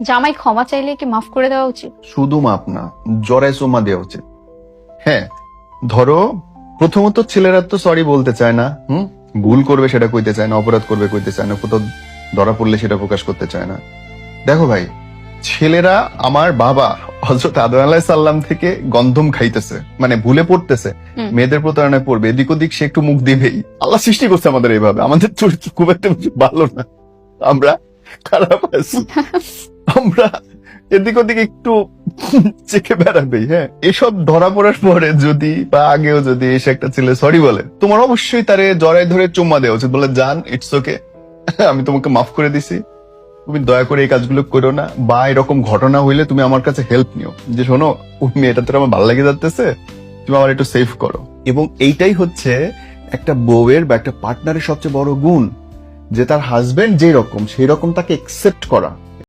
জামাই ক্ষমা চাইলে কি মাফ করে দেওয়া উচিত? শুধু মাপ না, জরায় চুমা দেওয়া উচিত। হ্যাঁ, ধরো প্রথমত ছেলেরা তো সরি বলতে চায় না, ভুল করবে সেটা কইতে চায় না, অপরাধ করবে কইতে চায় না, কোথাও ধরা পড়লে সেটা প্রকাশ করতে চায় না। দেখো ভাই, ছেলেরা আমার বাবা হযরত আদম আলাইহিস সালাম থেকে গন্ধম খাইতেছে, মানে ভুলে পড়তেছে, মেয়েদের প্রতারণায় পড়বে, এদিক ওদিক সে একটু মুখ দিবেই। আল্লাহ সৃষ্টি করছে আমাদের এইভাবে, আমাদের চরিত্র খুব একটা বেশি ভালো না, আমরা খারাপ আছি, আমরা এদিক ওদিক একটু চেখে বেড়াবেই। হ্যাঁ, এসব ধরা পড়ার পরে যদি বা আগেও যদি এসে একটা ছেলে সরি বলে, তোমার অবশ্যই তারে জড়ায় ধরে চুম্মা দেওয়া উচিত, বলে জান ইটস ওকে, আমি তোমাকে মাফ করে দিছি, তুমি দয়া করে এই কাজগুলো করো না, বা এরকম ঘটনা হইলে তুমি আমার কাছে হেল্প নিও, যে শোনো ওই মেয়েটা তোর আমার ভালো লেগে যাচ্ছে, তুমি আমার একটু সেভ করো। এবং এইটাই হচ্ছে একটা বউয়ের বা একটা পার্টনারের সবচেয়ে বড় গুণ, যে তার হাজবেন্ড যেই রকম সেই রকম তাকে একসেপ্ট করা।